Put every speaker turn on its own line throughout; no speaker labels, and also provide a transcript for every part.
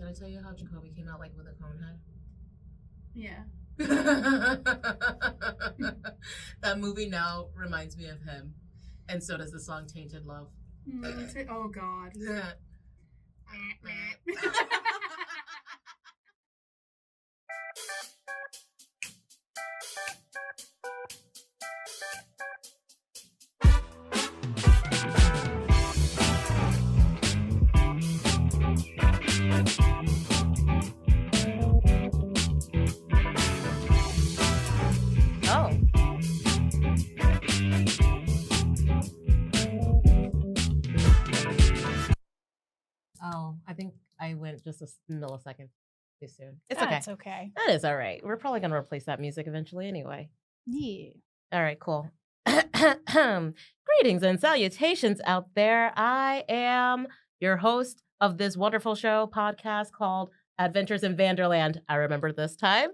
Did I tell you how Jacoby came out like with a cone head?
Yeah.
That movie now reminds me of him, and so does the song "Tainted Love."
Oh God.
Oh, I think I went just a millisecond too soon. It's okay.
That's okay.
That is all right. We're probably going to replace that music eventually anyway.
Yeah.
All right, cool. Greetings and salutations out there. I am your host of this wonderful show podcast called Adventures in Vanderland. I remember this time.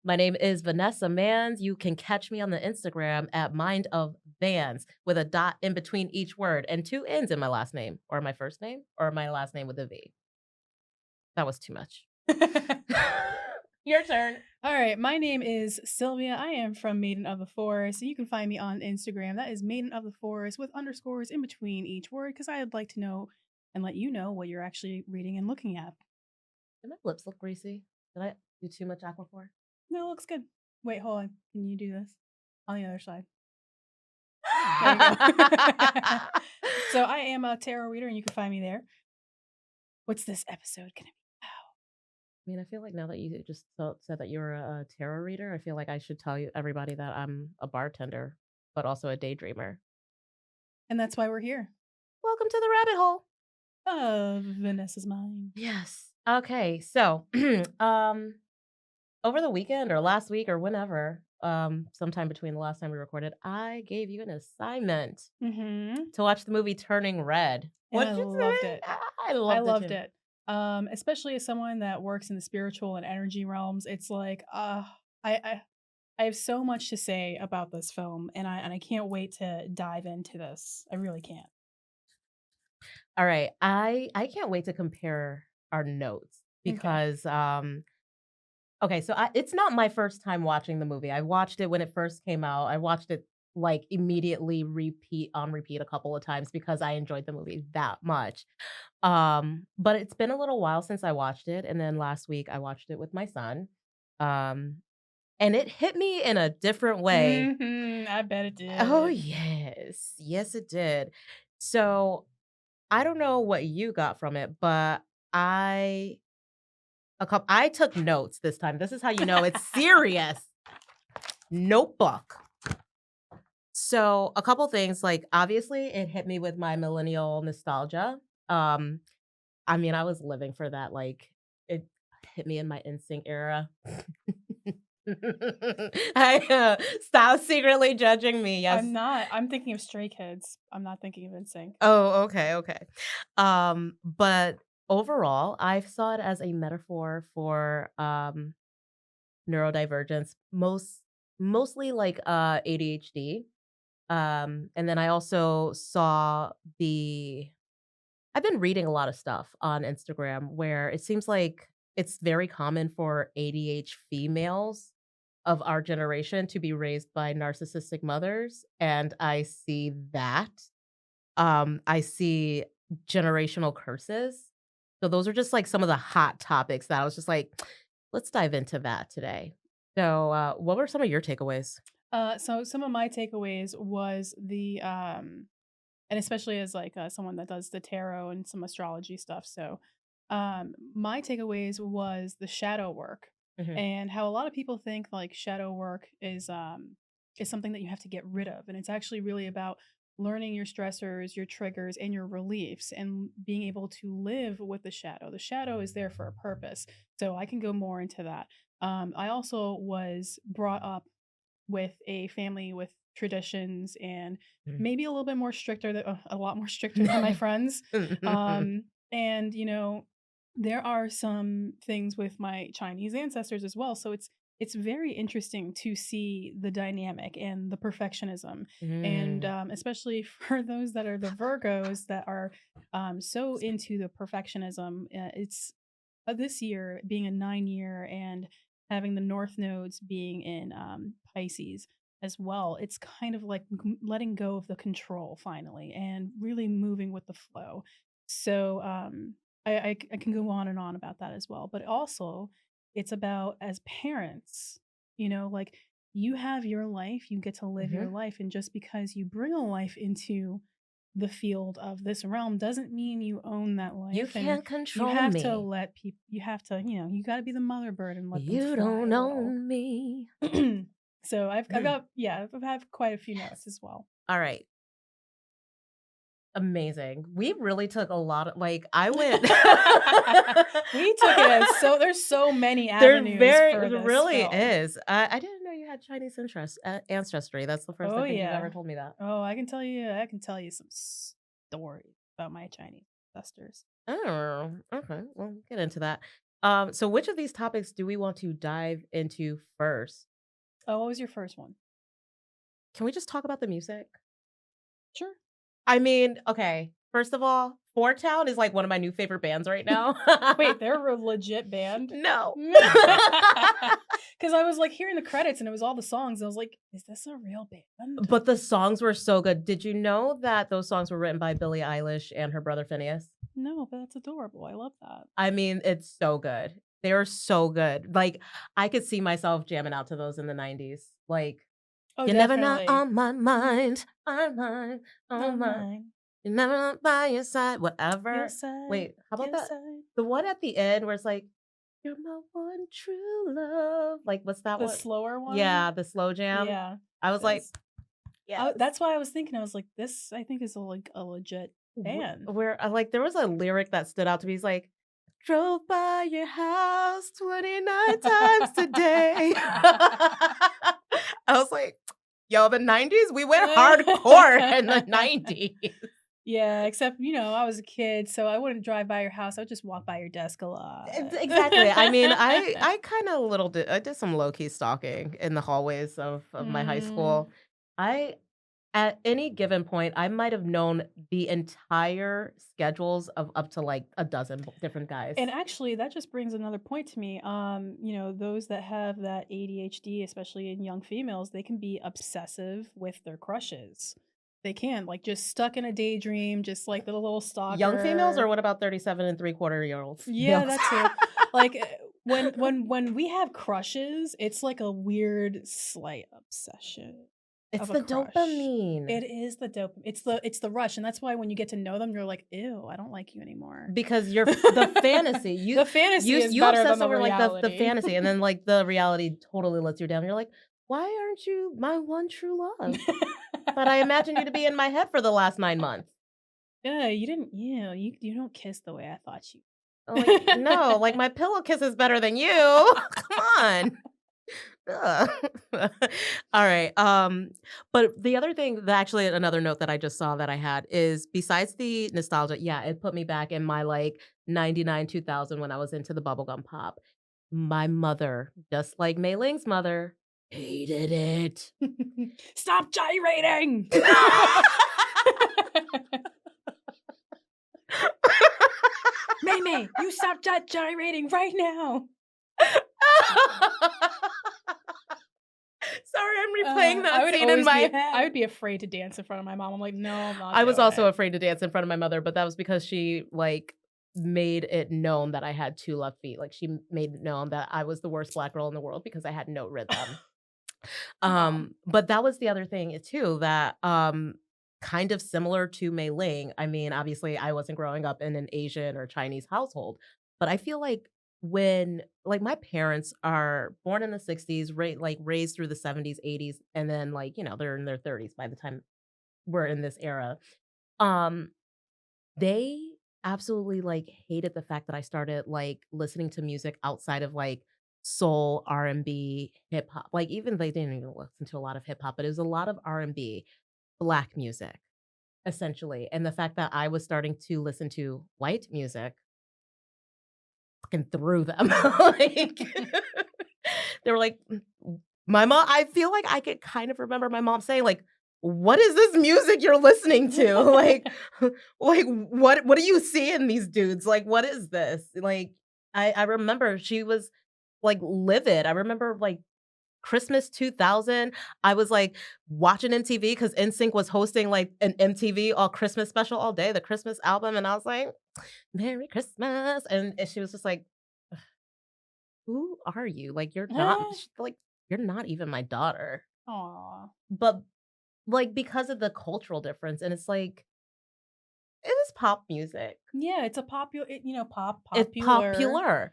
My name is Vanessa Mans. You can catch me on the Instagram at Mind of Vans with a dot in between each word and 2 N's in my last name, or my first name, or my last name with a V. That was too much. Your turn.
All right. My name is Sylvia. I am from Maiden of the Forest. You can find me on Instagram. That is Maiden of the Forest with underscores in between each word because I'd like to know and let you know what you're actually reading and looking at.
Did my lips look greasy? Did I do too much Aquaphor?
No, it looks good. Wait, hold on. Can you do this on the other side? So I am a tarot reader and you can find me there. What's this episode going to be?
I mean, I feel like now that you just said that you're a tarot reader, I feel like I should tell everybody that I'm a bartender, but also a daydreamer.
And that's why we're here.
Welcome to the rabbit hole
of Vanessa's mind.
Yes. Okay. So, over the weekend or last week or whenever, sometime between the last time we recorded, I gave you an assignment to watch the movie Turning Red.
And I loved it.
I loved
it. Especially as someone that works in the spiritual and energy realms, it's like I have so much to say about this film, and I can't wait to dive into this. I really can't.
All right, I can't wait to compare our notes because okay, so it's not my first time watching the movie. I watched it when it first came out. I watched it like immediately repeat a couple of times because I enjoyed the movie that much. But it's been a little while since I watched it, and then last week I watched it with my son. And it hit me in a different way.
I bet it did.
Oh yes. Yes, it did. So I don't know what you got from it, but I took notes this time. This is how you know it's serious. Notebook. So a couple things, like obviously it hit me with my millennial nostalgia. I mean, I was living for that. Like it hit me in my NSYNC era. Stop secretly judging me. Yes,
I'm not. I'm thinking of Stray Kids. I'm not thinking of NSYNC.
Oh, okay. But overall, I saw it as a metaphor for neurodivergence, mostly like ADHD. And then I also saw I've been reading a lot of stuff on Instagram where it seems like it's very common for ADHD females of our generation to be raised by narcissistic mothers. And I see that. I see generational curses. So those are just like some of the hot topics that I was just like, let's dive into that today. So what were some of your takeaways?
So some of my takeaways was and especially as like someone that does the tarot and some astrology stuff. So my takeaways was the shadow work and how a lot of people think like shadow work is something that you have to get rid of. And it's actually really about learning your stressors, your triggers, and your reliefs and being able to live with the shadow. The shadow is there for a purpose. So I can go more into that. I also was brought up with a family with traditions and maybe a little bit more stricter, a lot more stricter than my friends. And, you know, there are some things with my Chinese ancestors as well. So it's very interesting to see the dynamic and the perfectionism. And especially for those that are the Virgos that are so into the perfectionism, it's this year being a 9 year and having the North nodes being in Pisces as well, it's kind of like letting go of the control finally and really moving with the flow. So I can go on and on about that as well. But also, it's about as parents, like you have your life, you get to live your
Mhm.
life. And just because you bring a life into the field of this realm doesn't mean you own that
You
life. And
can't
you
control
have to
me.
let people, you have to, you got to be the mother bird and let them
You
fly
don't
a little.
own me.
So I've got, yeah, I've had quite a few notes as well.
All right. Amazing. We really took a lot of I went
We took it as there's so many
There
avenues
very
for
it
this
really
film.
is. I didn't know you had Chinese ancestry. That's the first I
Oh
think you've
yeah.
ever told me that.
Oh, I can tell you some stories about my Chinese ancestors.
Oh, okay. Well, get into that. So which of these topics do we want to dive into first?
Oh, what was your first one?
Can we just talk about the music?
Sure.
I mean, okay. First of all, Four Town is like one of my new favorite bands right now.
Wait, they're a legit band?
No.
Because I was like hearing the credits and it was all the songs. And I was like, is this a real band?
But the songs were so good. Did you know that those songs were written by Billie Eilish and her brother Phineas?
No, but that's adorable. I love that.
I mean, it's so good. They're so good. I could see myself jamming out to those in the 90s.
Oh,
"You're never not
definitely.
on my mind, my mind,
Oh
on my
my.
you're never not by your side,"
Your
whatever.
side.
Wait, how about
Your
that?
side.
The one at the end where it's like, "You're my one true love." What's that
The
one?
slower one?
Yeah, the slow jam.
Yeah.
I was like,
Yes.
"Yes."
That's why I was thinking. I was like, this, I think, is a legit band.
Where there was a lyric that stood out to me. He's like, "Drove by your house 29 times today." I was like, "Yo, the 90s, we went hardcore in the 90s."
Yeah, except, I was a kid, so I wouldn't drive by your house. I would just walk by your desk a lot.
Exactly. I mean, I kinda I did some low key stalking in the hallways of my high
Mm.
school. I At any given point, I might have known the entire schedules of up to, like, a dozen different guys.
And actually, that just brings another point to me. Those that have that ADHD, especially in young females, they can be obsessive with their crushes. They can, like, just stuck in a daydream, just like the little
Young females, or
stalker.
what about 37 and three-quarter-year-olds
Yeah,
males?
that too. Like, when we have crushes, it's like a weird slight obsession
It's
of a
the
crush.
dopamine.
It is the dope. It's the rush, and that's why when you get to know them, you're like, "Ew, I don't like you anymore."
Because you're the fantasy.
The fantasy is
You
better than
obsess
the
over, like, the
reality.
fantasy, and then, like, the reality totally lets you down. You're like, "Why aren't you my one true love? But I imagined you to be in my head for the last 9 months."
Yeah, you didn't. You don't kiss the way I thought you.
No, like, my pillow kiss is better than you. Come on. Ugh. Alright, but the other thing that actually another note that I just saw that I had is besides the nostalgia, yeah, it put me back in my, 99, 2000 when I was into the bubblegum pop. My mother, just like Mei Ling's mother, hated it.
Stop gyrating. May, you stop gyrating right now.
Sorry, I'm replaying
I
that
would
scene in
always
my
be.
head.
I would be afraid to dance in front of my mom. I'm like, no, I'm not
I was
doing
also
it.
afraid to dance in front of my mother, but that was because she, made it known that I had 2 left feet. She made it known that I was the worst black girl in the world because I had no rhythm.
Mom.
But that was the other thing too that, kind of similar to Mei Ling. I mean, obviously, I wasn't growing up in an Asian or Chinese household, but I feel like when my parents are born in the '60s, raised through the '70s, '80s, and then, they're in their 30s by the time we're in this era. Um, they absolutely, hated the fact that I started, listening to music outside of, soul, R&B, hip hop. Even they didn't even listen to a lot of hip hop, but it was a lot of R&B, black music, essentially, and the fact that I was starting to listen to white music fucking through them. Like, they were like, my mom I feel like I could kind of remember my mom saying, "What is this music you're listening to?" Like, what do you see in these dudes? What is this?" I remember she was, like, livid. I remember, like, Christmas 2000, I was, like, watching MTV because NSYNC was hosting, like, an MTV all Christmas special all day, the Christmas album, and I was like, "Merry Christmas," and she was just like, "Who are you? Like, you're not like, you're not even my daughter."
Aw.
But, like, because of the cultural difference, and it's like, it is pop music.
Yeah, it's a popular,
It's
popular.
popular.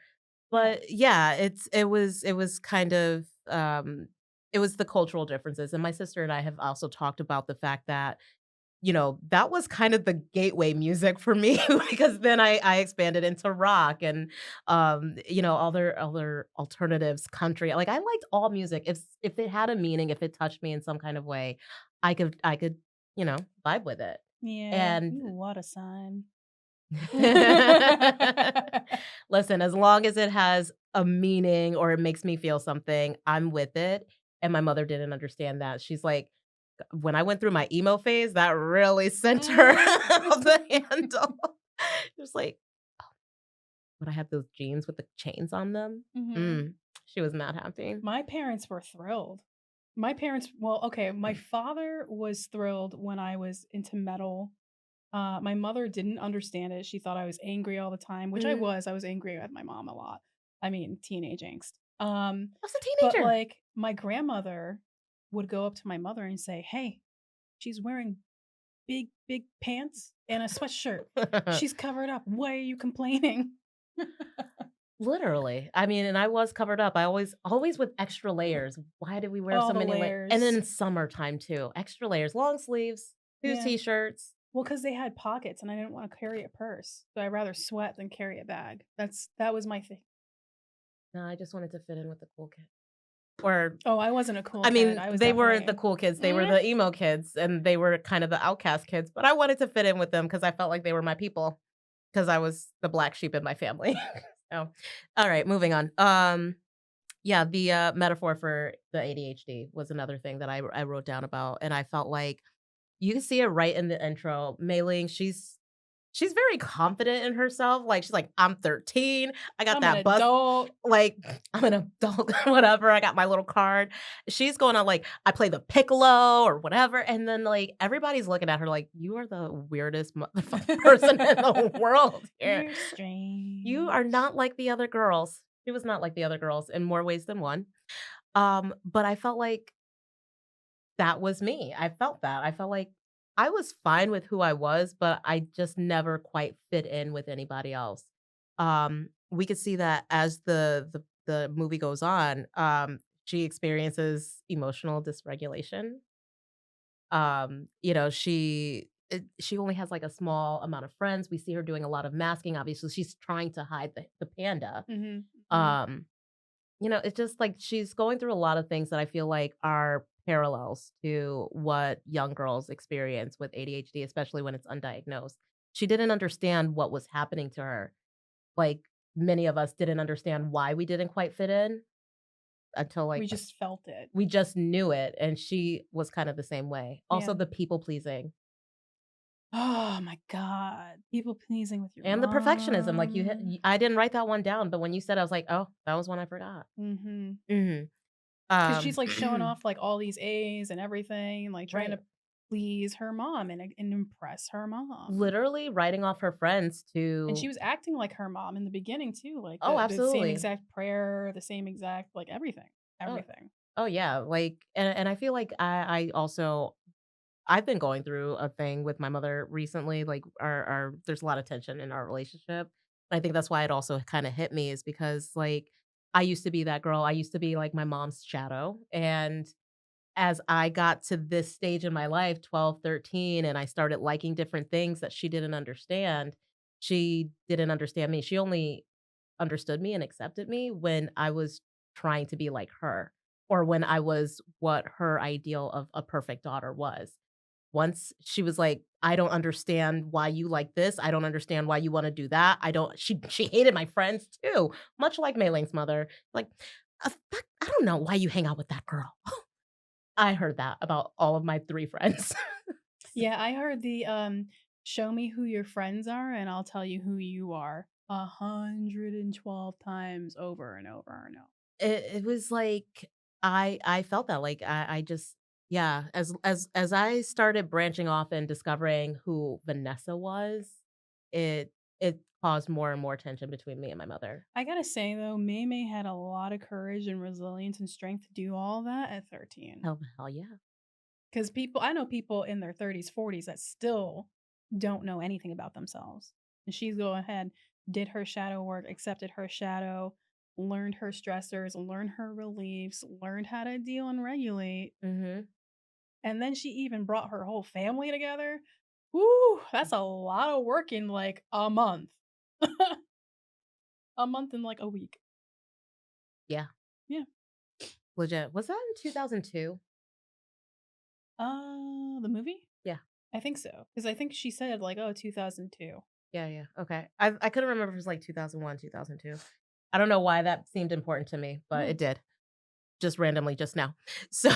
Yeah.
But, yeah, it was kind of, it was the cultural differences, and my sister and I have also talked about the fact that, that was kind of the gateway music for me because then I expanded into rock and, other alternatives, country. Like, I liked all music. If it had a meaning, if it touched me in some kind of way, I could, vibe with it.
Yeah,
And
you what a sign.
listen, as long as it has a meaning or it makes me feel something, I'm with it, and my mother didn't understand that. She's like, when I went through my emo phase, that really sent her off the handle. She was like, "When I had those jeans with the chains on them?"
Mhm.
Mm, she was not happy.
My parents were thrilled. My parents well, okay, my father was thrilled when I was into metal. My mother didn't understand it. She thought I was angry all the time, which I
Mm,
was. I was angry at my mom a lot. I mean, teenage angst.
I was a
But
teenager.
like my grandmother would go up to my mother and say, "Hey, she's wearing big, big pants and a sweatshirt. She's covered up. Why are you complaining?"
Literally. I mean, and I was covered up. I always with extra layers. Why did we wear
All
so
the
many and then
layers.
in summertime too, extra layers, long sleeves, 2
Yeah.
t-shirts.
Well, because they had pockets and I didn't wanna carry a purse, so I'd rather sweat than carry a bag. That was my thing.
No, I just wanted to fit in with the cool kids. Or
Oh, I wasn't a cool
I
kid.
mean,
I was
they weren't the
definitely
cool kids, they were
eh.
the emo kids, and they were kind of the outcast kids, but I wanted to fit in with them because I felt like they were my people, because I was the black sheep in my family. So, alright, moving on. Yeah, the, metaphor for the ADHD was another thing that I wrote down about, and I felt like you can see it right in the intro. Mei Ling, she's very confident in herself, like, she's like, "I'm 13, I got
I'm an
that bus
adult.
like, I'm an adult, whatever, I got my little card." She's going on like, "I play the piccolo," or whatever, and then, like, everybody's looking at her like, "You are the weirdest motherfucking person in the world here.
You're
You are
strange.
not like the other girls." She was not like the other girls in more ways than one. But I felt like that was me. I felt that. I felt like I was fine with who I was, but I just never quite fit in with anybody else. We could see that as the movie goes on, she experiences emotional dysregulation. She only has like a small amount of friends. We see her doing a lot of masking. Obviously, she's trying to hide the panda.
Mhm, mhm.
Um, it's just like she's going through a lot of things that I feel like are parallels to what young girls experience with ADHD, especially when it's undiagnosed. She didn't understand what was happening to her. Like many of us didn't understand why we didn't quite fit in until
We
like
just felt it.
we just knew it. And she was kind of the same way. Also,
Yeah.
the people pleasing
Oh my god. People pleasing with your
and the perfectionism. Like
mom.
I didn't write that one down, but when you said, I was like, oh, that was one I forgot.
Mhm.
Hmm.
'Cause she's, like, showing off, like, all these A's and everything, like, trying
Right.
to please her mom and impress her mom.
Literally writing off her friends
And she
to
was acting like her mom in the beginning too, like,
oh,
the same
absolutely.
exact prayer, the same exact like, everything,
Oh
everything.
oh, yeah, like and I feel like I also I've been going through a thing with my mother recently, like, our there's a lot of tension in our relationship. I think that's why it also kinda hit me is because, like, I used to be that girl, I used to be, like, my mom's shadow, and as I got to this stage in my life, 12, 13, and I started liking different things that she didn't understand me. She only understood me and accepted me when I was trying to be like her or when I was what her ideal of a perfect daughter was. Once she was like, "I don't understand why you like this. I don't understand why you wanna do that. I don't." She hated my friends too, much like Mei Ling's mother. Like, fuck, I don't know why you hang out with that girl." I heard that about all of my 3 friends.
Yeah, I heard the, "Show me who your friends are, and I'll tell you who you are." 112 times over and over and over.
It was like I felt that, like, I just yeah, as I started branching off and discovering who Vanessa was, it caused more and more tension between me and my mother.
I gotta say though, May had a lot of courage and resilience and strength to do all that at 13.
Hell yeah.
Because I know people in their 30s, 40s that still don't know anything about themselves. And she's go ahead, did her shadow work, accepted her shadow, learned her stressors, learned her reliefs, learned how to deal and regulate.
Mhm.
And then she even brought her whole family together. Woo, that's a lot of work in like a month. A month and like a week.
Yeah,
Yeah.
legit. Was that in 2002?
The movie?
Yeah.
I think so. Because I think she said like, oh, 2002.
Yeah, yeah, okay. I couldn't remember if it was, like, 2001, 2002. I don't know why that seemed important to me, but
Oh.
it did, just randomly just now. So,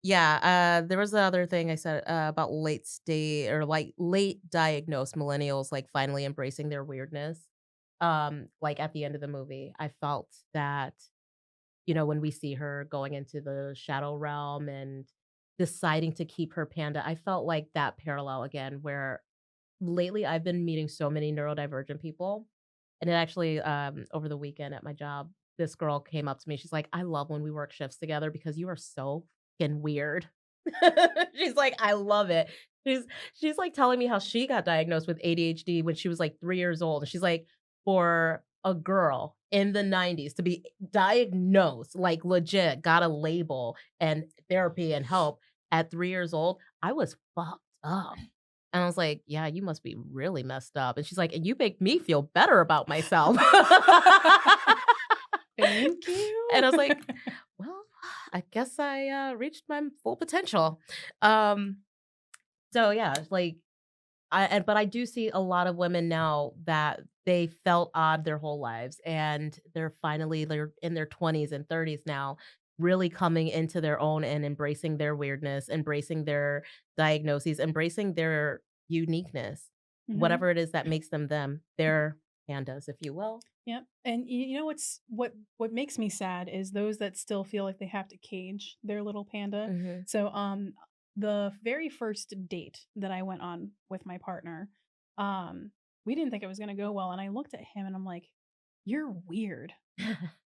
yeah, there was the other thing I said, about late state or, like, late diagnosed millennials, like, finally embracing their weirdness. Like, at the end of the movie, I felt that, when we see her going into the shadow realm and deciding to keep her panda, I felt like that parallel again where lately I've been meeting so many neurodivergent people, and it actually, over the weekend at my job, this girl came up to me, she's like, "I love when we work shifts together because you are so fucking weird." She's like, "I love it." She's, like, telling me how she got diagnosed with ADHD when she was, like, 3 years old, and she's like, "For a girl in the '90s to be diagnosed, like, legit, got a label and therapy and help at 3 years old, I was fucked up." And I was like, "Yeah, you must be really messed up." And she's like, "And you make me feel better about myself."
Thank you.
And I was like, "Well, I guess I, reached my full potential." Um, so yeah, like, but I do see a lot of women now that they felt odd their whole lives, and they're in their 20s and 30s now, really coming into their own and embracing their weirdness, embracing their diagnoses, embracing their uniqueness,
Mhm.
whatever it is that makes them them, their pandas, if you will.
Yep, and you know what makes me sad is those that still feel like they have to cage their little panda.
Mhm.
So, the very first date that I went on with my partner, um, we didn't think it was gonna go well, and I looked at him and I'm like, "You're weird.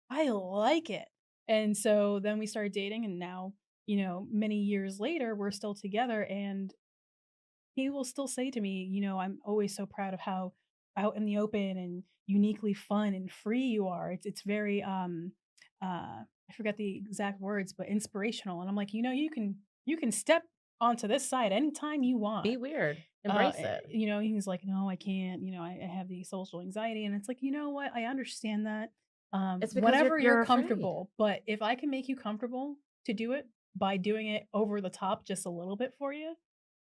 I like it." And so then we started dating, and now, many years later, we're still together, and he will still say to me, "I'm always so proud of how out in the open and uniquely fun and free you are. It's very I forget the exact words, but inspirational." And I'm like, you can step onto this side anytime you want."
Be weird. Embrace it.
He's like, "No, I can't. I have the social anxiety." And it's like, you know what? I understand that.
It's because you're
Whenever you're
you're afraid.
comfortable, but if I can make you comfortable to do it by doing it over the top just a little bit for you,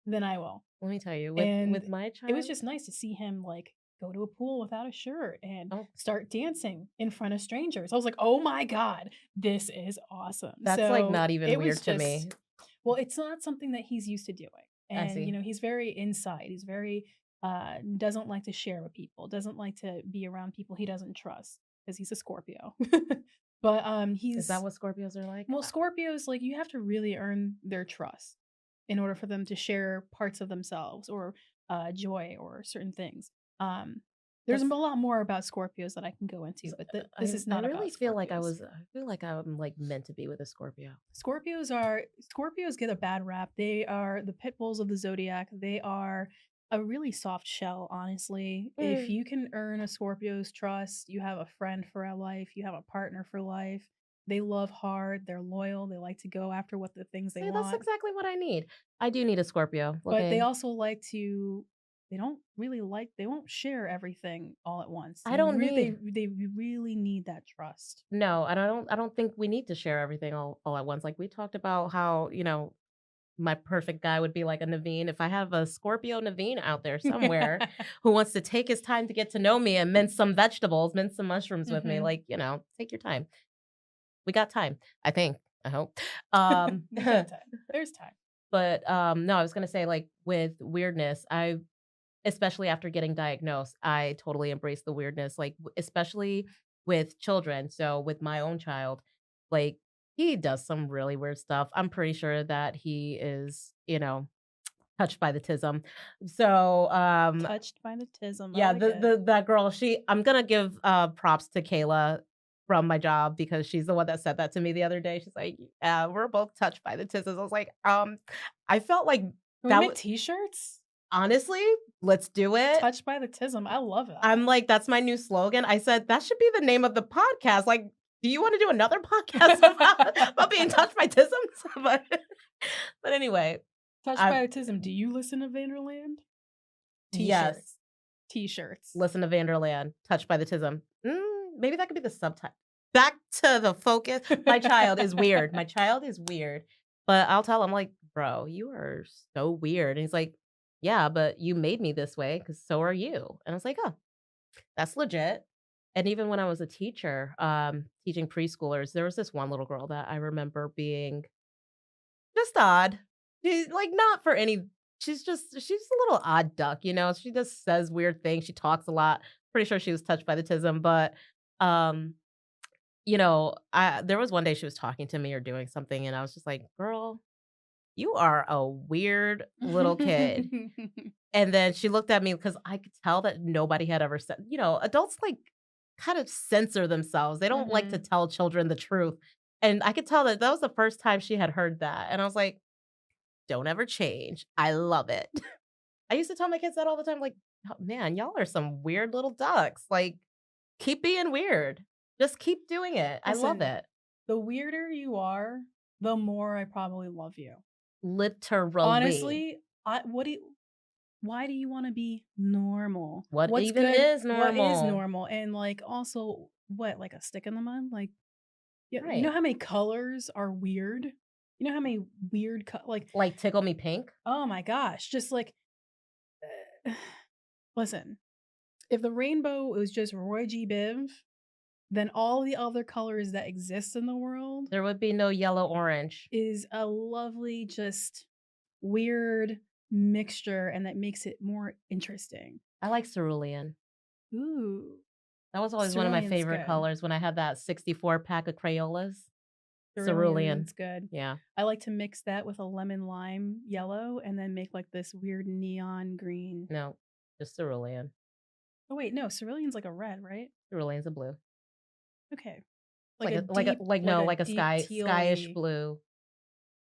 then I will.
Let me tell you, with
And
my
it was
child.
just nice to see him, like, go to a pool without a shirt and
Oh,
start dancing in front of strangers. I was like, "Oh my god, this is awesome."
that's, like,
So,
not even
it
weird
was
to me.
just well, it's not something that he's used to doing.
I
And,
see.
he's very inside. He's very, doesn't like to share with people, doesn't like to be around people he doesn't trust because he's a Scorpio. But,
Is that
he's
what Scorpios are like?
well, Scorpios, like, you have to really earn their trust in order for them to share parts of themselves or, joy or certain things. Um, there's a
That's
lot more about Scorpios that I can go into,
s
but this is
I
not
really
about
feel like
Scorpios.
I feel like I'm, like, meant to be with a Scorpio.
Scorpios get a bad rap. They are the pit bulls of the zodiac. They are a really soft shell, honestly. If
Mm.
you can earn a Scorpio's trust, you have a friend for a life, you have a partner for life. They love hard, they're loyal, they like to go after what the things they
See, that's
want.
exactly what I need. I do need a Scorpio,
But they
okay?
also like to they won't share everything all at once.
I don't need
They really need that trust.
no, and I don't think we need to share everything all at once. Like, we talked about how, my perfect guy would be like a Naveen. If I have a Scorpio Naveen out there somewhere who wants to take his time to get to know me and mince some vegetables, mince some mushrooms with me,
Mhm.
like, take your time. We got time, I think, I hope.
We got time. There's time.
But, no, I was gonna say, like, with weirdness, especially after getting diagnosed, I totally embrace the weirdness, like, especially with children. So with my own child, like, he does some really weird stuff. I'm pretty sure that he is, touched by the tism. So,
Touched by the tism. I
yeah,
like it.
that girl, I'm gonna give, props to Kayla from my job because she's the one that said that to me the other day. She's like, "Yeah, we're both touched by the tisms." I was like, I felt like
Can we
that
make
was
t-shirts?
honestly, let's do it.
Touched by the tism. I love that.
I'm like, "That's my new slogan." I said, "That should be the name of the podcast." Like, do you wanna do another podcast about being touched by tisms? But anyway,
Touched
I
by autism. Do you listen to Vanderland?
yes.
T-shirts. T-shirts.
Listen to Vanderland, Touched by the Tism. Maybe that could be the subtitle. Back to the focus. My child is weird. My child is weird. But I'll tell him, like, "Bro, you are so weird." And he's like, "Yeah, but you made me this way because so are you." And I was like, "Oh, that's legit." And even when I was a teacher, teaching preschoolers, there was this one little girl that I remember being just odd. She's, like, not for any she's a little odd duck, she just says weird things, she talks a lot. Pretty sure she was touched by the tism, but, um, there was one day she was talking to me or doing something, and I was just like, "Girl, you are a weird little kid." And then she looked at me because I could tell that nobody had ever said adults, like, kind of censor themselves. They don't like to
Mhm.
tell children the truth, and I could tell that that was the first time she had heard that, and I was like, "Don't ever change. I love it." I used to tell my kids that all the time, like, "Oh, man, y'all are some weird little ducks. Like, keep being weird. Just keep doing it. I love
Listen,
it."
the weirder you are, the more I probably love you.
Literally.
Honestly, I what do you why do you wanna be normal?
What
What's
even
good?
is
What is
normal?
normal? And, like, also, what, like a stick in the mud? Like, you know
Right.
how many colors are weird? You know how many weird like,
Like, tickle me pink?
oh my gosh, just like, listen, if the rainbow was just Roy G. Biv, then all the other colors that exist in the world
There would be no yellow orange.
is a lovely, just weird mixture, and that makes it more interesting.
I like cerulean.
Ooh,
That was always one of my
cerulean's
favorite
good.
colors when I had that 64 pack of Crayolas. Cerulean.
Cerulean's good.
Yeah.
I like to mix that with a lemon lime yellow and then make like this weird neon green.
No, just cerulean.
Oh wait, no, cerulean's like a red, right?
Cerulean's a blue.
Okay.
No,
Like a
like a
deep
skyish
tealy.
blue.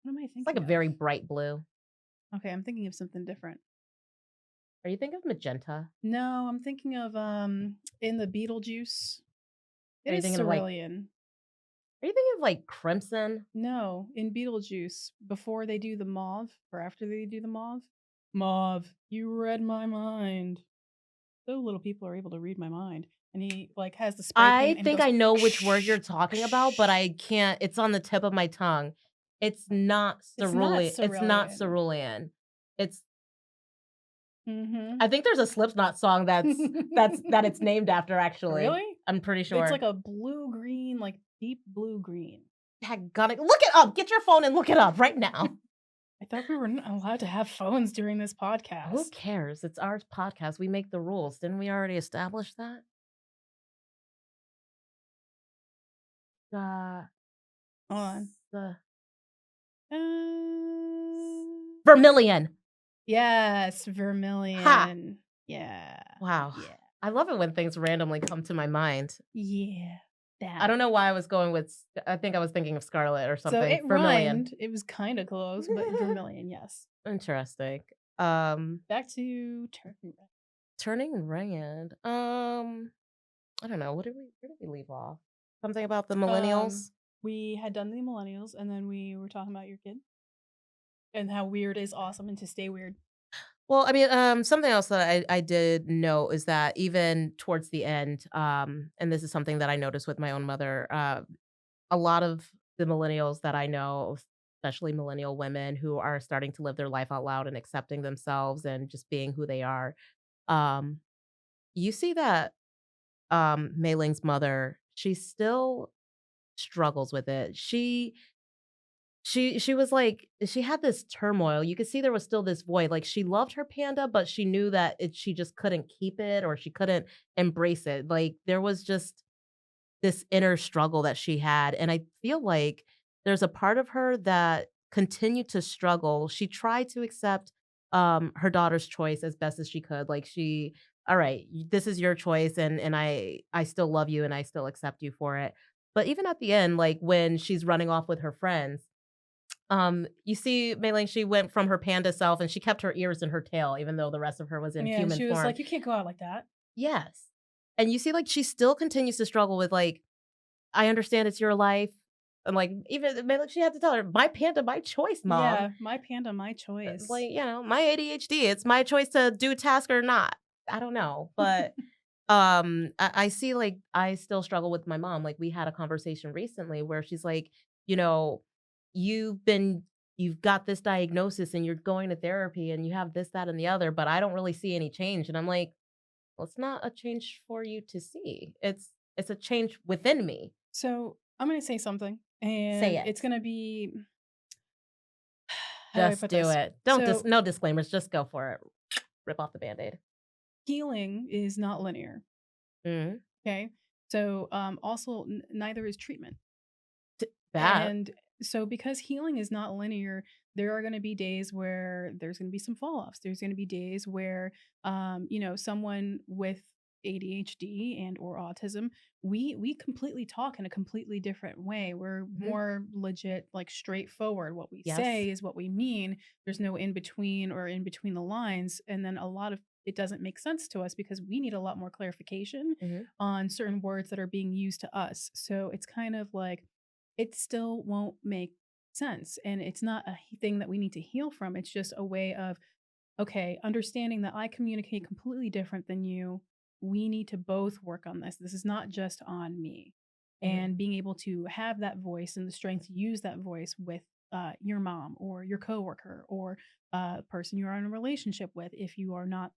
What am I
It's like a
thinking of?
very bright blue.
Okay, I'm thinking of something different.
Are you thinking of magenta?
No, I'm thinking of in the Beetlejuice. It
Are you
is
thinking of, like
cerulean.
are you thinking of, like, crimson?
No, in Beetlejuice, before they do the mauve or after they do the mauve. Mauve, you read my mind. So little people are able to read my mind. And he like has the spray paint
I
and he
think
goes,
I know which word you're
shh,
talking about, but
shh.
I can't it's on the tip of my tongue.
It's not
It's not
cerulean.
cerulean. It's
Mm-hmm.
I think there's a Slipknot song that it's named after, actually.
Really?
I'm pretty
It's
sure.
like a blue green, like deep blue green.
Daggone look it up! Get your phone and look it up right now.
I thought we were not allowed to have phones during this
Who
podcast.
cares? It's our podcast, we make the rules. Didn't we already establish that? Uh,
Hold on.
the
Uh,
Vermilion.
yes,
Ha!
vermilion. Yeah.
Wow.
Yeah.
I love it when things randomly come to my mind.
Yeah.
I
That.
don't know why I was going with I think I was thinking of Scarlet or
So
something.
it
Vermilion.
rhymed. It was kind of close, but vermilion, yes.
Interesting.
Back to turkey.
Turning red. I don't know. Where did we leave off? Something about the
Um,
millennials?
we had done the millennials, and then we were talking about your kid and how weird is awesome and to stay weird.
Well, I mean, something else that I did know is that even towards the end, and this is something that I noticed with my own mother, a lot of the millennials that I know, especially millennial women who are starting to live their life out loud and accepting themselves and just being who they are, um, you see that Mei Ling's mother, she still struggles with it. she was like she had this turmoil. You could see there was still this void. Like, she loved her panda, but she knew that she just couldn't keep it or she couldn't embrace it. Like, there was just this inner struggle that she had, and I feel like there's a part of her that continued to struggle. She tried to accept, her daughter's choice as best as she could, like, "Alright, this is your choice, and I still love you, and I still accept you for it." But even at the end, like, when she's running off with her friends, you see Mei Ling, she went from her panda self, and she kept her ears in her tail even though the rest of her was in
Yeah,
human
she was
form.
like, "You can't go out like that."
Yes. And you see, like, she still continues to struggle with, like, "I understand it's your life." And, like, even Mei Ling, she had to tell her, "My panda, my choice, mom."
Yeah, my panda, my choice.
Like, my ADHD, it's my choice to do task or not. I don't know, but, I see, like, I still struggle with my mom. Like, we had a conversation recently where she's like, you know, "You've been you've got this diagnosis and you're going to therapy and you have this, that, and the other, but I don't really see any change." And I'm like, "Well, it's not a change for you to see. It's a change within me."
So, I'm gonna say something,
Say
and
it.
it's gonna be how do I
Just
put
do
this?
it. Don't
So,
no disclaimers, just go for it. Rip off the Band-Aid.
healing is not linear,
Mhm.
okay? So, also, neither is treatment.
That.
And so because healing is not linear, there are going to be days where there's going to be some fall offs. There's going to be days where someone with ADHD and or autism, we completely talk in a completely different way. We're
Mhm.
more legit, like straightforward. What we
Yes.
say is what we mean. There's no in between or in between the lines. And then a lot of it doesn't make sense to us because we need a lot more clarification
Mhm.
on certain words that are being used to us. So it's kind of like it still won't make sense. And it's not a thing that we need to heal from. It's just a way of, okay, understanding that I communicate completely different than you. We need to both work on this. This is not just on me.
Mhm.
And being able to have that voice and the strength to use that voice with your mom or your coworker or a person you're in a relationship with if you are not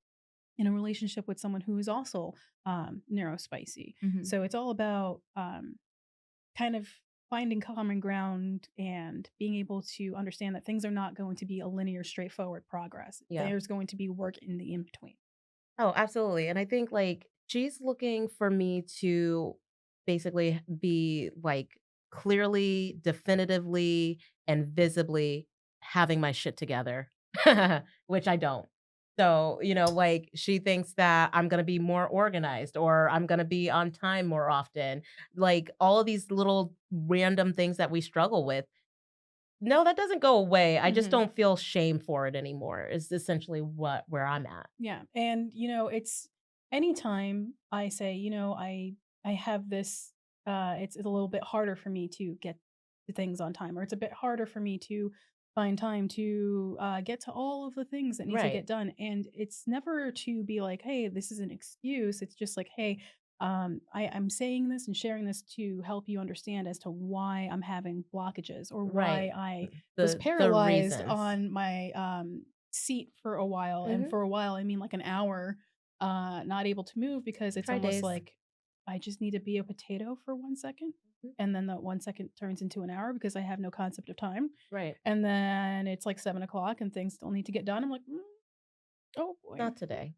in a relationship with someone who is also neurospicy.
Mhm.
So it's all about kind of finding common ground and being able to understand that things are not going to be a linear, straightforward progress.
Yeah.
There's going to be work in the in between.
Oh, absolutely, and I think, like, she's looking for me to basically be, like, clearly, definitively, and visibly having my shit together, which I don't. So, like, she thinks that I'm gonna be more organized or I'm gonna be on time more often, like, all of these little random things that we struggle with. No, that doesn't go away, I just
Hmm.
don't feel shame for it anymore, is essentially where I'm at.
Yeah, and it's anytime I say, I have this. It's a little bit harder for me to get to things on time, or it's a bit harder for me to find time to get to all of the things that need to
Right.
get done. And it's never to be like, hey, this is an excuse. It's just like, hey, I'm saying this and sharing this to help you understand as to why I'm having blockages or why
Right.
I was
The
paralyzed
reasons.
on my seat for a while, and
Mhm.
for a while, I mean, like, an hour, not able to move because it's
Try
almost
days.
like I just need to be a potato for 1 second,
Mhm.
and then that 1 second turns into an hour because I have no concept of time,
Right.
and then it's, like, 7 o'clock and things still need to get done. I'm like, oh boy."
Not today.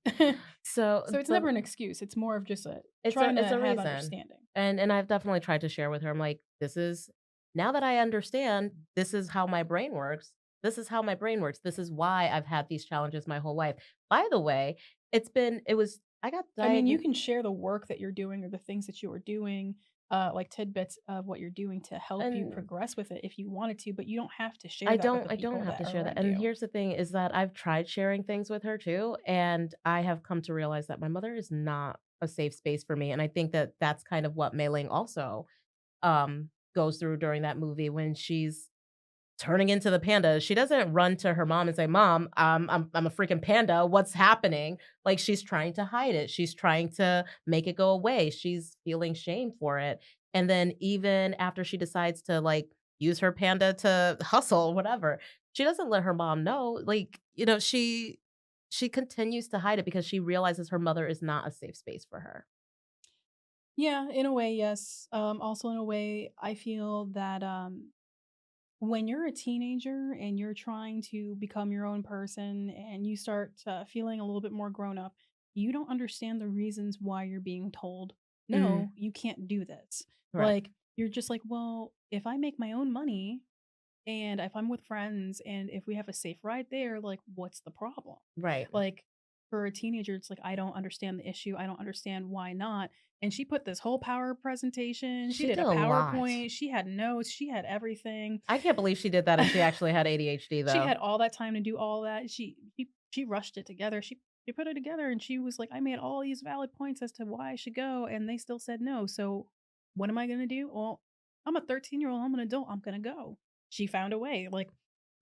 So
So it's never an excuse, it's more of just a trying
it's
to
a
have
reason.
understanding.
And I've definitely tried to share with her. I'm like, "This is now that I understand, this is how my brain works. This is how my brain works. This is why I've had these challenges my whole life." By the way, it was I got
I mean, you
diagnosed.
can share the work that you're doing or the things that you are doing, like tidbits of what you're doing to help you
And
progress with it if you wanted to, but you don't have to share that with the
I don't
people
have
that
to
are
share that,
around
and
you.
here's the thing is that I've tried sharing things with her too, and I have come to realize that my mother is not a safe space for me, and I think that that's kind of what Mei Ling also, goes through during that movie when she's turning into the panda. She doesn't run to her mom and say, "Mom, I'm a freaking panda. What's happening?" Like, she's trying to hide it. She's trying to make it go away. She's feeling shame for it. And then even after she decides to, like, use her panda to hustle, whatever, she doesn't let her mom know. Like, she continues to hide it because she realizes her mother is not a safe space for her.
Yeah, in a way, yes. Also in a way, I feel that when you're a teenager and you're trying to become your own person and you start feeling a little bit more grown up, you don't understand the reasons why you're being told,
Mm,
no, you can't do this.
correct.
Like, you're just like, well, if I make my own money and if I'm with friends and if we have a safe ride there, like, what's the problem?
Right.
Like, for a teenager, it's like, I don't understand the issue. I don't understand why not. And she put this whole power presentation. She
She
did
did
a
a lot.
PowerPoint. She had notes. She had everything.
I can't believe she did that and she actually had ADHD
She
though.
had all that time to do all that. She rushed it together. She put it together and she was like, I made all these valid points as to why I should go, and they still said no. So what am I gonna do? Well, I'm a 13-year-old, I'm an adult, I'm gonna go. She found a way. Like,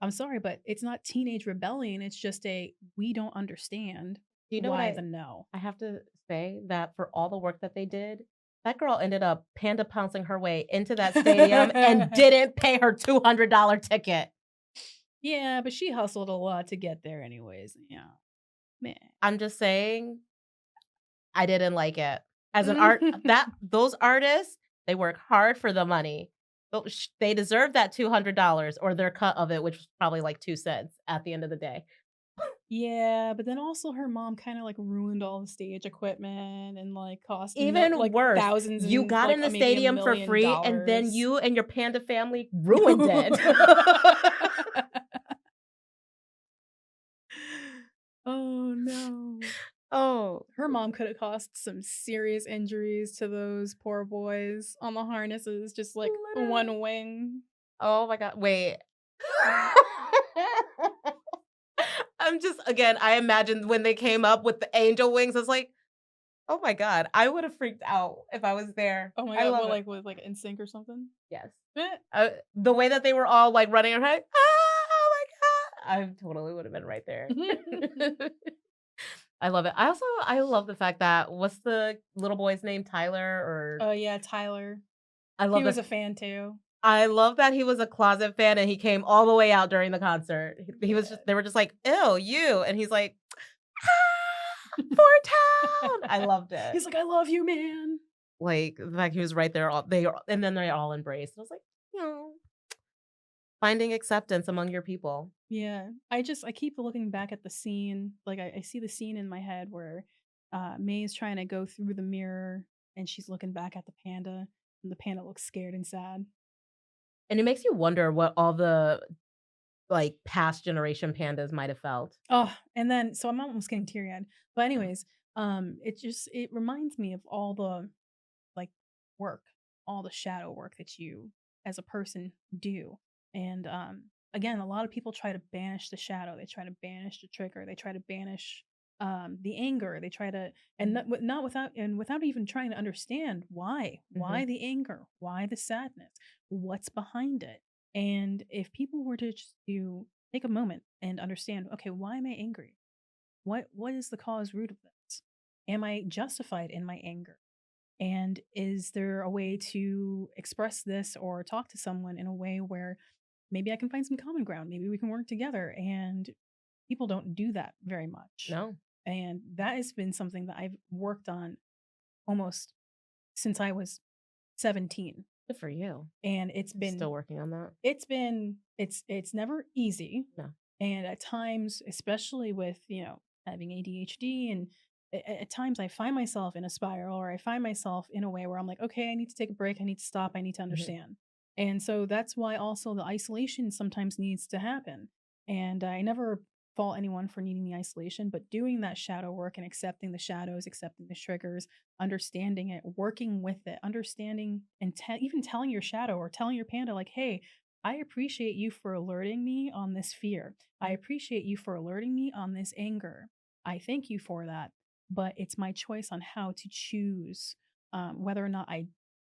I'm sorry, but it's not teenage rebellion. It's just a we don't understand
Do you know what
why the no.
I have to say that for all the work that they did, that girl ended up panda pouncing her way into that stadium and didn't pay her $200 ticket.
Yeah, but she hustled a lot to get there anyways. Yeah. Man.
I'm just saying, I didn't like it. As an art that those artists, they work hard for the money. They deserve that $200 or their cut of it, which was probably like 2 cents at the end of the day.
Yeah, but then also her mom kinda, like, ruined all the stage equipment and, like, cost
Even
like,
worse,
thousands
you
and,
got
like,
in the
maybe
stadium for free, and then
$1,000,000.
you and your panda family ruined it.
Oh, no.
Oh,
Her mom coulda caused some serious injuries to those poor boys on the harnesses, just, like,
literally.
one wing.
Oh my god, wait. I'm just again, I imagined when they came up with the angel wings, I was like, "Oh my god," I would have freaked out if I was there.
Oh my
I
god,
love
what,
it.
like, with, like, NSYNC or something?
Yes.
Eh.
The way that they were all, like, running around, "Oh my god," I totally would have been right there. I love it. I love the fact that what's the little boy's name? Tyler or
Oh, yeah, Tyler.
I
He
love
was
that
a fan too.
I love that he was a closet fan and he came all the way out during the concert. He was just
Yeah.
they were just like, "Ew, you," and he's like, "Ah, for town." I loved it.
He's like, "I love you, man."
Like, the fact he was right there, and then they all embraced. I was like, "No, finding acceptance among your people."
Yeah. I keep looking back at the scene, like, I see the scene in my head where, May's trying to go through the mirror, and she's looking back at the panda, and the panda looks scared and sad.
And it makes you wonder what all the, like, past generation pandas might have felt.
Oh, and then so I'm almost getting teary-eyed. But anyways, it reminds me of all the, like, work, all the shadow work that you as a person do. And again, a lot of people try to banish the shadow. They try to banish the trigger. They try to banish the anger. They try to and not without and without even trying to understand
Mhm.
why the anger, why the sadness, what's behind it. And if people were to just to take a moment and understand, okay, why am I angry? What is the cause root of this? Am I justified in my anger? And is there a way to express this or talk to someone in a way where maybe I can find some common ground? Maybe we can work together. And people don't do that very much.
No.
And that has been something that I've worked on almost since I was 17.
Good for you.
And
I'm still working on that.
it's never easy.
No.
And at times, especially with, having ADHD and at times I find myself in a spiral or I find myself in a way where I'm like, okay, I need to take a break. I need to stop. I need to
Mhm.
understand. And so that's why also the isolation sometimes needs to happen. And I never fault anyone for needing the isolation, but doing that shadow work and accepting the shadows, accepting the triggers, understanding it, working with it, understanding and even telling your shadow or telling your panda, like, hey, I appreciate you for alerting me on this fear. I appreciate you for alerting me on this anger. I thank you for that. But it's my choice on how to choose whether or not I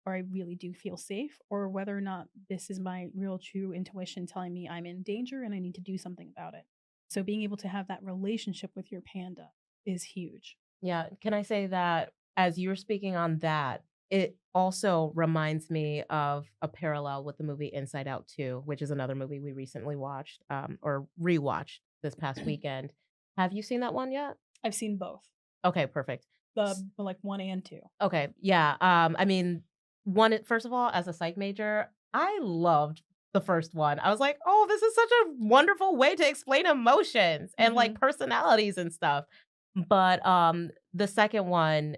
really do feel safe, or whether or not this is my real true intuition telling me I'm in danger and I need to do something about it. So being able to have that relationship with your panda is huge.
Yeah, can I say that as you were speaking on that, it also reminds me of a parallel with the movie Inside Out 2, which is another movie we recently watched, or rewatched this past weekend. Have you seen that one yet?
I've seen both,
Okay, perfect. S
like one and two.
okay, yeah, I mean, one first of all, as a psych major, I loved the first one. I was like, "Oh, this is such a wonderful way to explain emotions and, like,
Mhm.
personalities and stuff." But, the second one,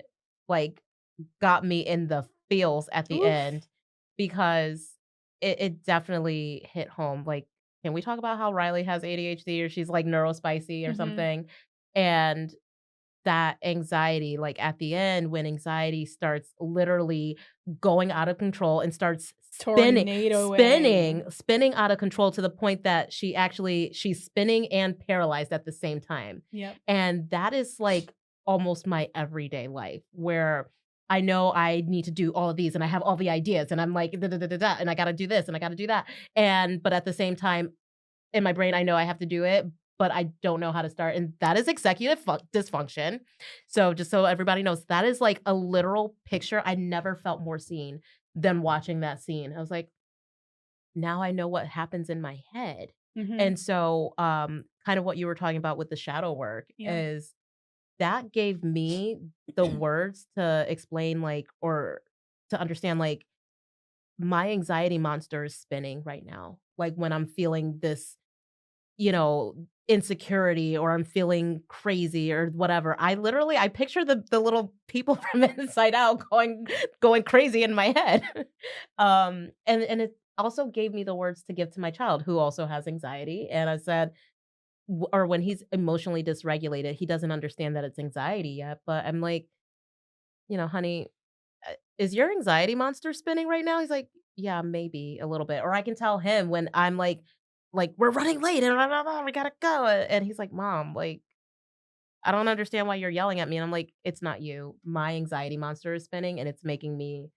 like, got me in the feels at the
Oof.
end because it definitely hit home, like, can we talk about how Riley has ADHD or she's, like, neuro-spicy or
Mhm.
something? And that anxiety, like, at the end, when anxiety starts literally going out of control and starts
Tornadoing.
spinning out of control to the point that she's spinning and paralyzed at the same time.
Yep.
And that is, like, almost my everyday life where I know I need to do all of these and I have all the ideas and I'm like, "Da, da, da, da, da," and I gotta do this and I gotta do that. But at the same time, in my brain, I know I have to do it, but I don't know how to start, and that is executive dysfunction. So just so everybody knows, that is like a literal picture. I never felt more seen than watching that scene. I was like, now I know what happens in my head.
Mhm.
And so, kind of what you were talking about with the shadow work
Yeah.
is that gave me the words to explain, like, or to understand, like, my anxiety monster is spinning right now. Like when I'm feeling this, insecurity or I'm feeling crazy or whatever. I picture the little people from Inside Out going crazy in my head. And it also gave me the words to give to my child who also has anxiety. And I said, or when he's emotionally dysregulated, he doesn't understand that it's anxiety yet. But I'm like, honey, is your anxiety monster spinning right now? He's like, "Yeah, maybe a little bit." Or I can tell him when I'm like, "We're running late and blah, blah, blah, we gotta go." And he's like, "Mom, like, I don't understand why you're yelling at me." And I'm like, "It's not you. My anxiety monster is spinning and it's making me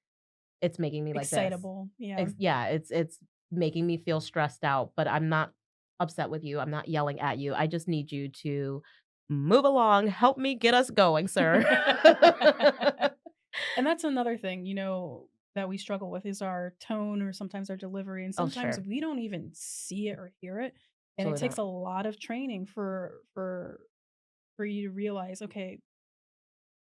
like this."
Excitable. Yeah.
Yeah, it's making me feel stressed out, but I'm not upset with you. I'm not yelling at you. I just need you to move along. Help me get us going, sir.
And that's another thing, that we struggle with is our tone or sometimes our delivery, and
Oh,
sometimes
sure.
we don't even see it or hear it, and it
Absolutely
takes
not.
a lot of training for you to realize, okay,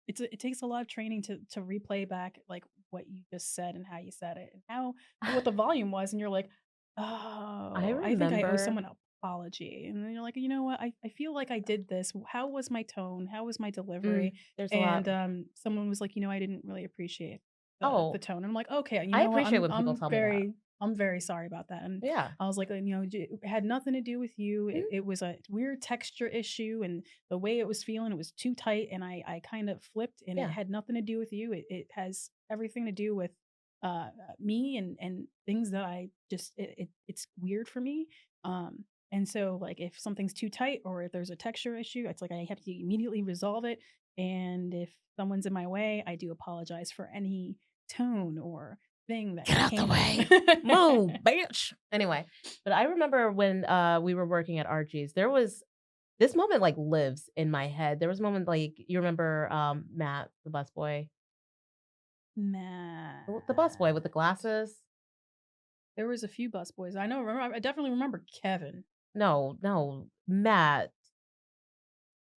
it takes a lot of training to replay back, like, what you just said and how you said it and how and what the volume was, and you're like,
I
"Oh, I think I owe
remember
someone an apology." And then you're like, "You know what? I feel like I did this. How was my tone? How was my delivery?"
there's a lot.
And, someone was like, "I didn't really appreciate the
Oh,
tone." And I'm like, "Okay, you
I
know what?
appreciate when people tell me that.
I'm very sorry about that." And
Yeah.
I was like, It had nothing to do with you.
Mhm.
It was a weird texture issue, and the way it was feeling, it was too tight, and I kind of flipped, and it
Yeah.
had nothing to do with you. It has everything to do with me and things that I just it's weird for me. And so, like, if something's too tight or if there's a texture issue, it's like I have to immediately resolve it. And if someone's in my way, I do apologize for any tone or thing that
"Get out the
came in.
way. Move, bitch." Anyway, but I remember when, we were working at Archie's, there was this moment, like, lives in my head. There was a moment, like, you remember, Matt, the busboy? The busboy with the
Matt.
glasses?
There was a few busboys. I definitely remember Kevin.
No, no, Matt.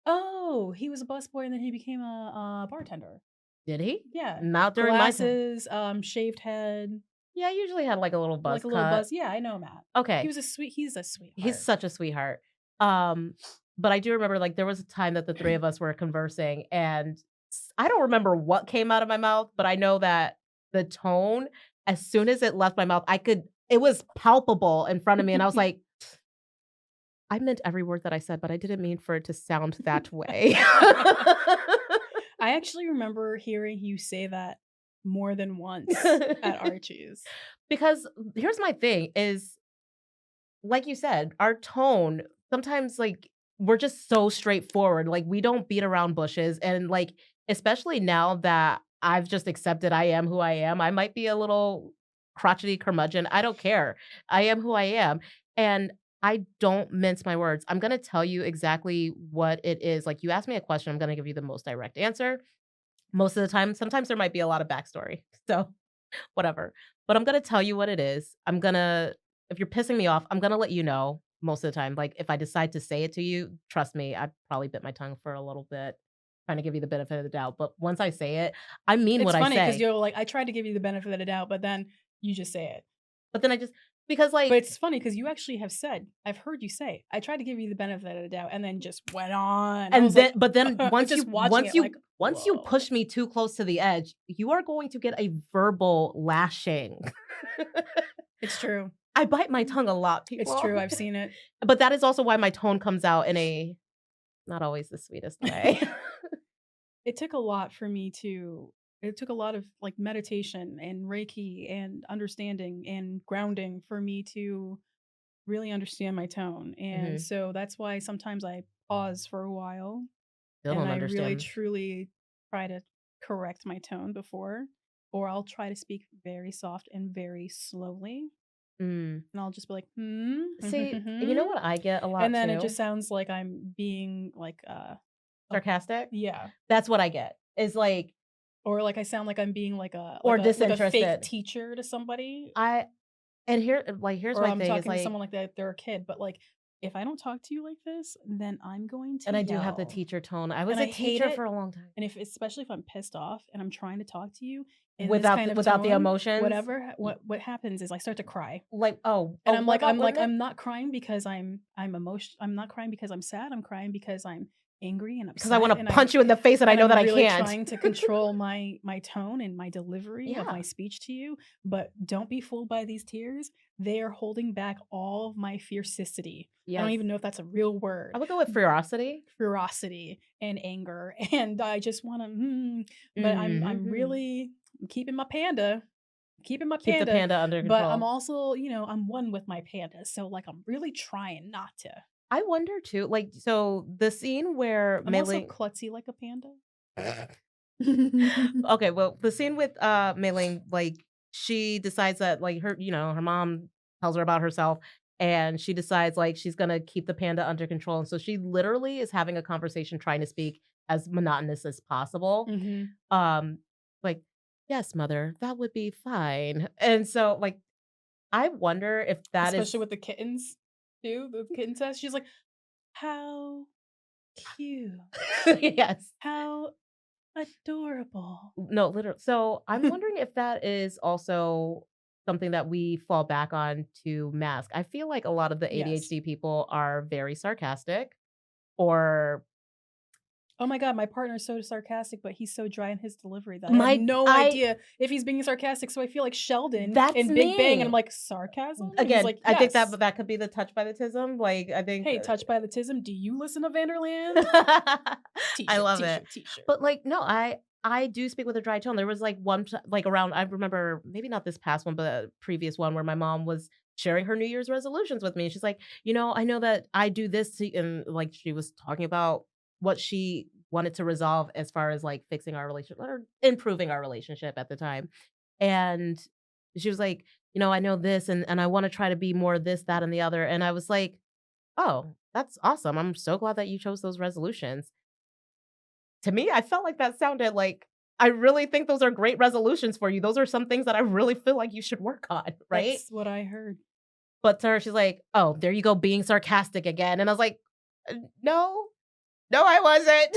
Oh, he was a busboy and then he became a bartender.
Did he?
Yeah.
Not during my time.
Glasses, shaved head,
Yeah, I usually had, like, a little
like
buzz
a little
cut.
buzz. Yeah, I know Matt.
Okay.
He's a
He's
sweetheart.
such a sweetheart. Um, but I do remember, like, there was a time that the 3 of us were conversing, and I don't remember what came out of my mouth, but I know that the tone, as soon as it left my mouth, it was palpable in front of me, and I was like, "I meant every word that I said, but I didn't mean for it to sound that way."
I actually remember hearing you say that more than once at Archie's.
Because here's my thing is, like you said, our tone sometimes, like, we're just so straightforward, like, we don't beat around bushes, and, like, especially now that I've just accepted I am who I am, I might be a little crotchety curmudgeon, I don't care. I am who I am, and I don't mince my words. I'm gonna tell you exactly what it is. Like, you ask me a question, I'm gonna give you the most direct answer. Most of the time, sometimes there might be a lot of backstory, so whatever. But I'm gonna tell you what it is. If you're pissing me off, I'm gonna let you know most of the time. Like, if I decide to say it to you, trust me, I probably bit my tongue for a little bit, trying to give you the benefit of the doubt. But once I say it, I mean
It's
what I
funny because 'cause
say.
you're like, "I tried to give you the benefit of the doubt," but then you just say it.
But then I just Because,
But
like
it's funny because you actually have said, I've heard you say, I tried to give you the benefit of the doubt and then just went on. I
and
was like,
then but then
just watching it like,
once you
whoa.
push me too close to the edge, you are going to get a verbal lashing.
It's true.
I bite my tongue a lot,
It's
people.
true. I've seen it.
But that is also why my tone comes out in a not always the sweetest way.
It took a lot for me to it took a lot of, like, meditation and Reiki and understanding and grounding for me to really understand my tone, and
Mhm.
so that's why sometimes I pause for a while,
Still
and
don't
I really
understand.
truly try to correct my tone before, or I'll try to speak very soft and very slowly,
Mm.
and I'll just be like, "Hmm?
See, you know what I get a
And
lot
then it
too?
just sounds like I'm being, like, a
Sarcastic?
yeah.
That's what I get, is like
Or, like, I sound like I'm being
or
like a fake
disinterested.
teacher to somebody,
I and here like, here's
or
my
I'm
thing is,
talking to
like
someone like they're a kid, but, like, if I don't talk to you like this, then I'm going to
and I do have the
yell,
teacher tone. I was
and
a
I hate
teacher
it,
for a long time.
and if especially if I'm pissed off and I'm trying to talk to you in this
Without
kind of
without the
tone,
emotions,
whatever ha what hahappens is I start to cry,
like,
and
what about limit?
I'm not crying because I'm not crying because I'm sad, I'm crying because I'm angry and
Because I
upset,
wanna punch you in the face and I
and
know
I'm
that I
really
can't.
trying to control my tone and my delivery of my
Yeah.
speech to you, but don't be fooled by these tears. They are holding back all of my fiercity. I don't
Yes.
even know if that's a real
I
word.
would go with ferocity.
Ferocity and anger, and I just wanna, but I'm
Mhm.
really keeping my
Keep the
panda,
panda under
but I'm
control.
also, I'm one with my panda, so, like, I'm really trying not to.
I wonder too, like, so the scene where
I'm also
Mei
klutzy like a panda.
okay, well, the scene with, Mei Ling, like, she decides that, like, her mom tells her about herself, and she decides, like, she's gonna keep the panda under control, and so she literally is having a conversation trying to speak as monotonous as possible.
Mhm.
Um, like, "Yes, mother, that would be fine." And so, like, I wonder if that
Especially
is
with the kittens too, the kitten test, she's like, "How cute.
Yes.
How adorable."
No, literally. So I'm wondering if that is also something that we fall back on to mask. I feel like a lot of the
Yes.
ADHD people are very sarcastic or
Oh my god, my partner's so sarcastic, but he's so dry in his delivery that I have
my
no
I
idea if he's being sarcastic, so I feel like Sheldon
that's
in Big Bang, and I'm
me.
like, "Sarcasm?" And he's
Again,
like,
I think
"Yes."
that could be the touch by the tism. Like I think
"Hey, touched by the tism, do you listen to Vanderland?"
I
T-shirt,
love it.
t-shirt, t-shirt.
But, like, no, I do speak with a dry tone. There was, like, one t like, around I remember maybe not this past one, but a previous one where my mom was sharing her New Year's resolutions with me. She's like, I know that I do this to" and, like, she was talking about what she wanted to resolve as far as, like, fixing our relationship or improving our relationship at the time. And she was like, I know this and I wanna try to be more this, that, and the other." And I was like, "Oh, that's awesome. I'm so glad that you chose those resolutions." To me, I felt like that sounded like, "I really think those are great resolutions for you. Those are some things that I really feel like you should work on," right?
That's what I heard.
But to her, she's like, "Oh, there you go being sarcastic again." And I was like, No. No, I wasn't.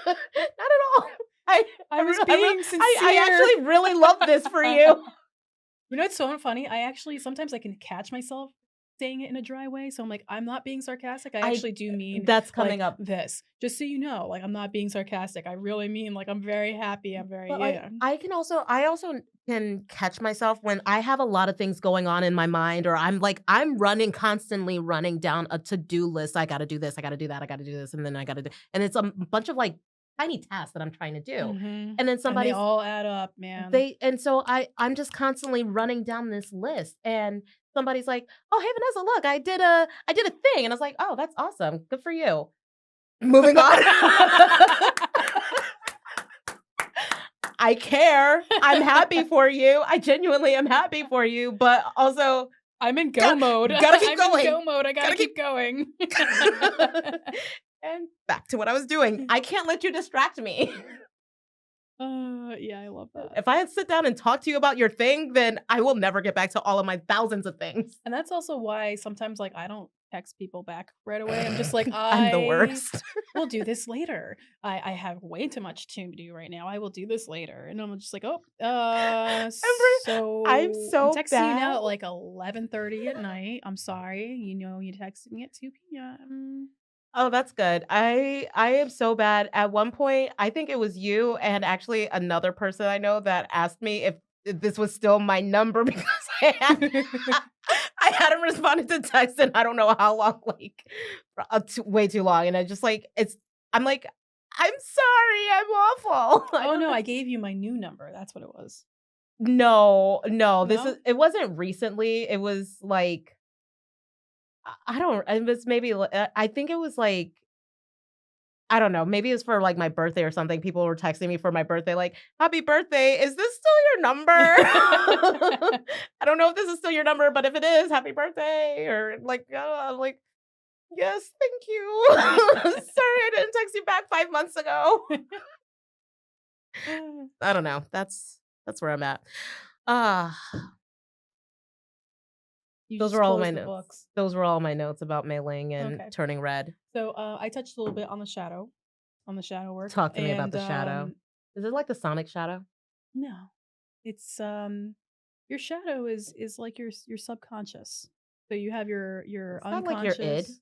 Not at all. I
I was
I real
being
I
sincere.
actually really love this for you."
You know, it's so funny. I actually sometimes I can catch myself saying it in a dry way. So I'm like, I'm not being sarcastic. I
I
actually do mean
That's coming
like
up.
this. Just so you know, like I'm not being sarcastic. I really mean like I'm very happy. I'm very
But, like,
yeah.
I also can catch myself when I have a lot of things going on in my mind or I'm running constantly running down a to-do list. I gotta do this, I gotta do that, I gotta do this, and then I gotta do and it's a bunch of, like, tiny tasks that I'm trying to do.
Mhm.
And then
And they all add up, man.
so I'm just constantly running down this list and somebody's like, "Oh, hey, Vanessa, look, I did a thing." And I was like, "Oh, that's awesome. Good for you." Moving on. I care. I'm happy for you. I genuinely am happy for you, but also
I'm in go
gotta
mode.
gotta keep
I'm in
going.
go mode. I gotta
Gotta keep
keep going.
and back to what I was doing. I can't let you distract me.
Yeah, I love that.
If I sit down and talk to you about your thing, then I will never get back to all of my thousands of things.
And that's also why sometimes like I don't text people back right away. I'm just like,
I'm the
I
worst.
will do this later. I have way too much to do right now. I will do this later. And I'm just like, oh,
I'm
so I'm
so
texting you now
bad.
at like 11:30 at night. I'm sorry. You know, you texted me at 2 p.m.
Oh, that's good. I am so bad. At one point, I think it was you and actually another person I know that asked me if this was still my number because I hadn't responded to text in I don't know how long, like, way too long, and I just, like, I'm like, "I'm sorry, I'm awful." I
Oh
don't
no,
know.
I gave you my new number. That's what it was.
No, no,
No?
it wasn't recently, it was, like, I don't it was maybe, I think it was, like, I don't know, maybe it's for, like, my birthday or something, people were texting me for my birthday, like, "Happy birthday, is this still your number?" I don't know if this is still your number, but if it is, happy birthday, or, like, I'm like, "Yes, thank you. Sorry I didn't text you back 5 months ago." I don't know, that's where I'm at. Ah,
You
those
just
were all
closed
my
the
notes.
books.
Those were all my notes about mailing and
Okay.
turning red.
So, I touched a little bit on the shadow work,
Talk to me about
and,
the shadow. Is it like the sonic shadow?
no, it's, your shadow is like your subconscious. So you have your
Is that like your id?
unconscious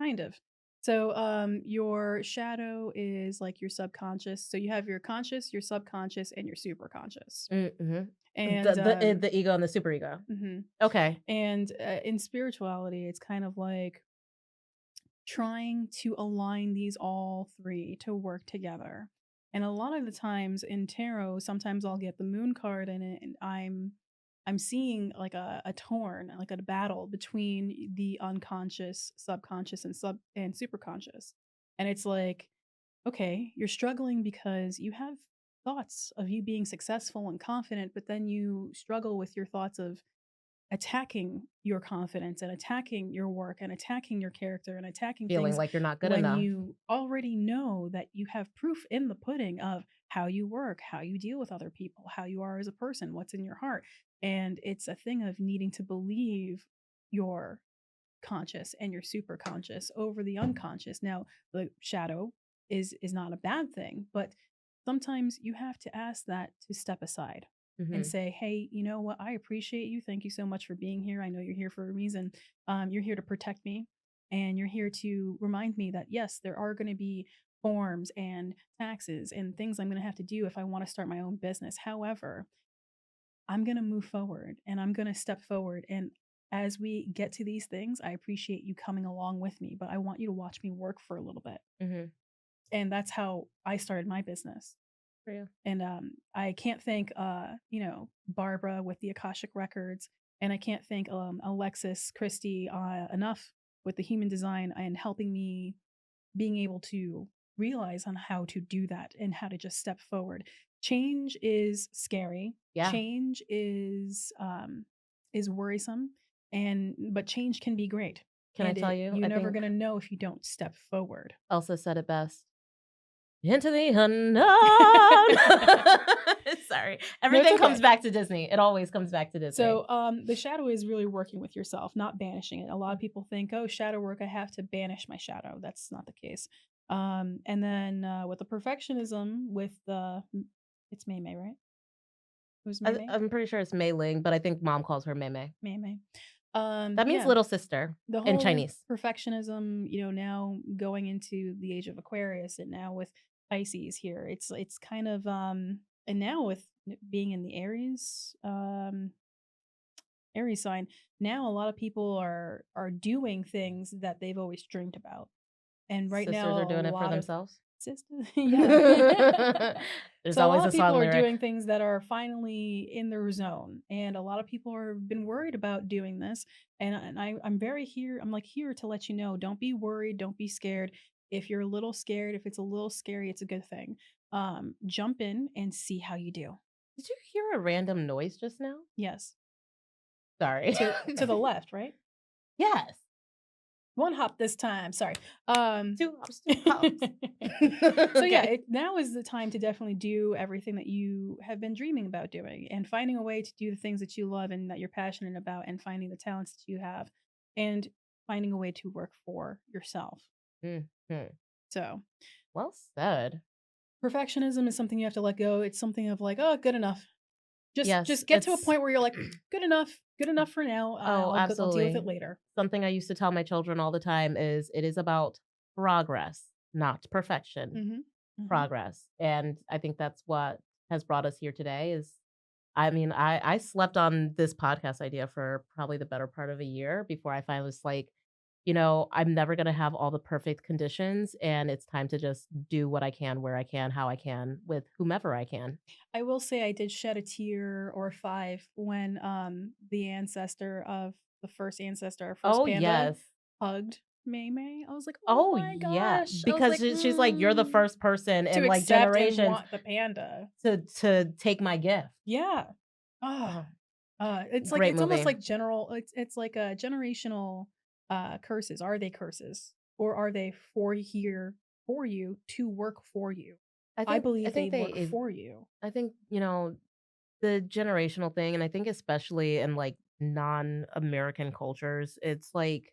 kind of. So, your shadow is like your subconscious. So you have your conscious, your subconscious, and your superconscious.
Mhm.
And,
The ego and the superego.
mhm,
Okay.
and, in spirituality, it's kind of like trying to align these all 3 to work together. And a lot of the times in tarot, sometimes I'll get the moon card in it and I'm seeing like a torn, like a battle between the unconscious, subconscious, and superconscious. And it's like, okay, you're struggling because you have thoughts of you being successful and confident, but then you struggle with your thoughts of attacking your confidence and attacking your work and attacking your character and attacking
Feeling
things
like you're not good
when
enough.
you already know that you have proof in the pudding of how you work, how you deal with other people, how you are as a person, what's in your heart. And it's a thing of needing to believe your conscious and your super conscious over the unconscious. Now, the shadow is not a bad thing, but sometimes you have to ask that to step aside and
Mhm.
say, "Hey, you know what? I appreciate you. Thank you so much for being here. I know you're here for a reason. You're here to protect me, and you're here to remind me that yes, there are going to be forms and taxes and things I'm going to have to do if I want to start my own business. However, I'm going to move forward and I'm going to step forward. And as we get to these things, I appreciate you coming along with me, but I want you to watch me work for a little bit."
Mhm.
And that's how I started my business.
For you.
And I can't thank, Barbara with the Akashic Records, and I can't thank Alexis Christie enough with the human design and helping me being able to realize on how to do that and how to just step forward. Change is scary.
Yeah.
Change is worrisome, and but change can be great.
Can I
And
tell you?
you're
I
never
think
gonna know if you don't step forward.
Elsa said it best. Into the unknown. Sorry.
No, it's
Everything comes
okay.
back to Disney. It always comes back to Disney.
So, the shadow is really working with yourself, not banishing it. A lot of people think, "Oh, shadow work, I have to banish my shadow." That's not the case. And then with the perfectionism, with the it's May May, right? Who's May May?
I'm pretty sure it's Mei Ling, but I think mom calls her Mei Mei.
May May.
That means
Yeah,
little sister
the
in
whole
Chinese.
perfectionism, now going into the age of Aquarius and now with Pisces here, it's kind of and now with being in the Aries sign, now a lot of people are doing things that they've always dreamed about. And right now
Sisters are
a
doing it for
lot of
themselves.
sisters yeah.
There's
So a
always
lot
a
of people
song
are
lyric.
doing things that are finally in their zone. And a lot of people are been worried about doing this. I'm very here, I'm like here to let you know, don't be worried, don't be scared. If you're a little scared, if it's a little scary, it's a good thing. Jump in and see how you do.
Did you hear a random noise just now?
Yes.
Sorry.
To the left, right?
Yes.
One hop this time. Sorry.
2 hops, 2 hops.
So yeah,
Okay.
now is the time to definitely do everything that you have been dreaming about doing and finding a way to do the things that you love and that you're passionate about and finding the talents that you have. And finding a way to work for yourself.
Mhm.
So,
Well said.
perfectionism is something you have to let go. It's something of like, "Oh, good enough."
Yes,
Just get to a
it's
point where you're like, good enough for now.
oh,
I'll deal with it
absolutely.
later."
Something I used to tell my children all the time is it is about progress, not perfection.
Mhm. Mhm.
Progress, and I think that's what has brought us here today is I mean, I slept on this podcast idea for probably the better part of a year before I finally was like, I'm never gonna have all the perfect conditions, and it's time to just do what I can, where I can, how I can, with whomever I can.
I will say I did shed a tear or 5 when, the ancestor of the first ancestor, our first
Oh,
panda,
yes.
hugged Mei Mei. I was like, "Oh
Oh,
my
yeah,
gosh." I was
because
like,
she's like, "You're the first person
to
in, like,
accept and
generations
want the panda.
to take my gift."
Yeah. Ah,
Oh,
it's like
great
it's almost
movie.
like general it's like a generational, curses. Are they curses? Or are they for here for you to work for you? I
I
believe they
think
work for you.
I think, the generational thing, and I think especially in, like, non-American cultures, it's like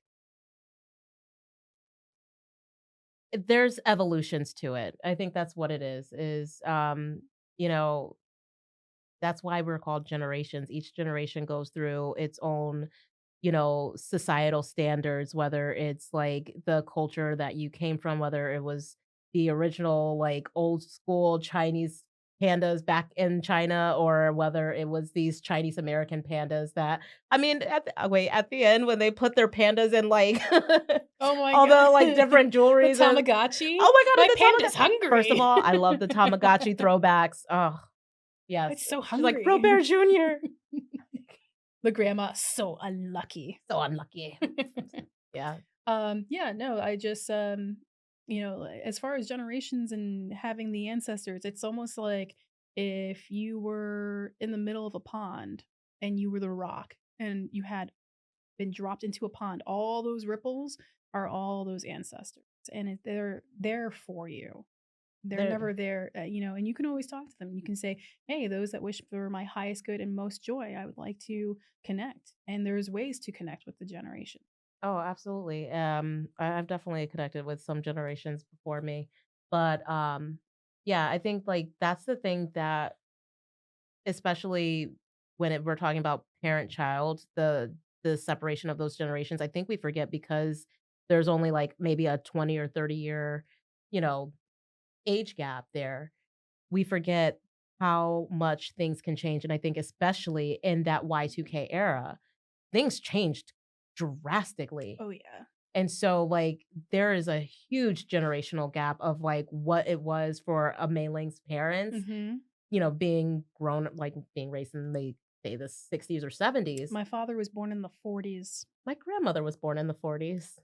there's evolutions to it. I think that's what it is, you know, that's why we're called generations. Each generation goes through its own, societal standards, whether it's like the culture that you came from, whether it was the original, like old school Chinese pandas back in China, or whether it was these Chinese American pandas that, I mean, at the end when they put their pandas in like
Oh my
all
god.
the like different
The
jewelries and
Tamagotchi?
oh my god,
My
and the
panda's
Tamagotchi. First of
hungry.
all, I love the Tamagotchi throwbacks. Oh, yes.
It's so
She's like,
hungry.
Robert Jr.
The grandma, so unlucky.
So unlucky. Yeah.
Yeah, no, I just, as far as generations and having the ancestors, it's almost like if you were in the middle of a pond and you were the rock and you had been dropped into a pond, all those ripples are all those ancestors, and they're there for you. They're
There
never there, and you can always talk to them. You can say, "Hey, those that wish for my highest good and most joy, I would like to connect." And there's ways to connect with the generation.
Oh, absolutely. I've definitely connected with some generations before me, but yeah, I think like that's the thing that, especially when we're talking about parent-child, the separation of those generations, I think we forget because there's only like maybe a 20 or 30-year, you know, age gap there. We forget how much things can change, and I think especially in that Y2K era, things changed drastically.
Oh, yeah.
And so, like, there is a huge generational gap of, like, what it was for a Mayling's parents,
Mhm.
being grown like, being raised in the, say, the '60s or '70s.
My father was born in the '40s.
My grandmother was born in the '40s.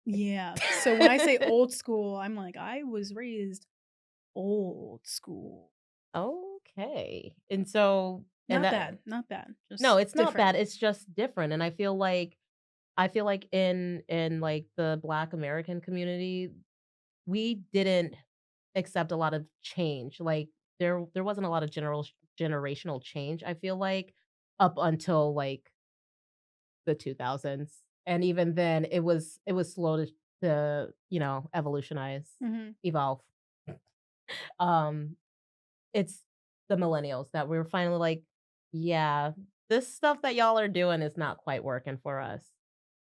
Yeah. So when I say old school, I'm like, I was raised old school.
Okay. And so and
Not
that
bad, not bad,
no,
just
it's not
different.
bad, it's just different, and I feel like in, like, the Black American community, we didn't accept a lot of change, like, there wasn't a lot of generational change, I feel like, up until, like, the 2000s, and even then, it was slow to evolutionize,
Mhm.
evolve. Um, it's the millennials that we're finally like, "Yeah, this stuff that y'all are doing is not quite working for us,"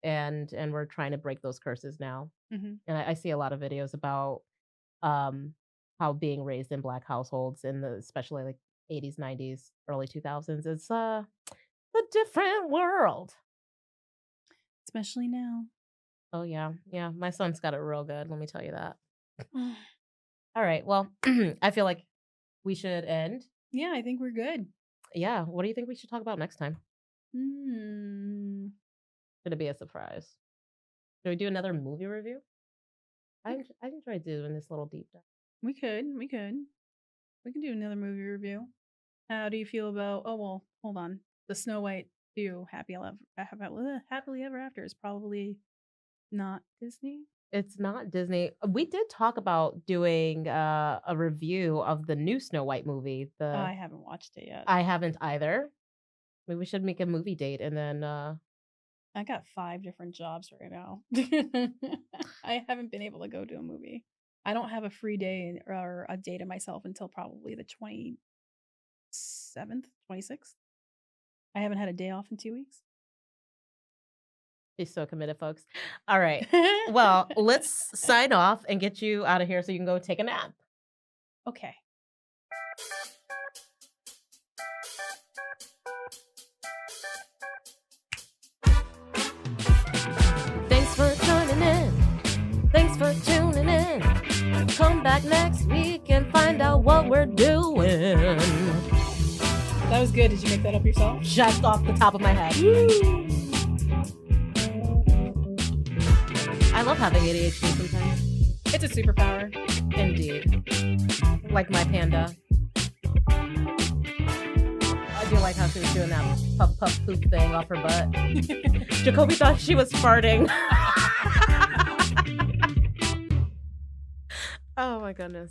and we're trying to break those curses now,
Mhm.
and I see a lot of videos about um, how being raised in Black households in the especially, like, '80s, '90s, early 2000s, it's a different world.
Especially now.
Oh, yeah, yeah, my son's got it real good, let me tell you that. Alright, well, I feel like we should end.
Yeah, I think we're good.
Yeah, what do you think we should talk about next time?
Mm.
Should it be a surprise? Should we do another movie review?
We c
I enjoy doing this little deep dive.
we could, we could. We can do another movie review. How do you feel about well, hold on. The Snow White 2 Happily Ever After is probably not Disney?
It's not Disney. We did talk about doing, a review of the new Snow White movie, the
I haven't watched it yet.
I haven't either. Maybe we should make a movie date and then,
I got 5 different jobs right now. I haven't been able to go to a movie. I don't have a free day or a day to myself until probably the 27th, 26th. I haven't had a day off in 2 weeks.
She's so committed, folks. All right. Well, let's sign off and get you out of here so you can go take a nap.
Okay.
Thanks for tuning in. Thanks for tuning in. Come back next week and find out what we're doing.
That was good. Did you make that up yourself?
Just off the top of my head.
Woo!
I love having ADHD sometimes.
It's a superpower.
Indeed. Like my panda. I do like how she was doing that puff puff poop thing off her butt. Jacoby thought she was farting. Oh my goodness.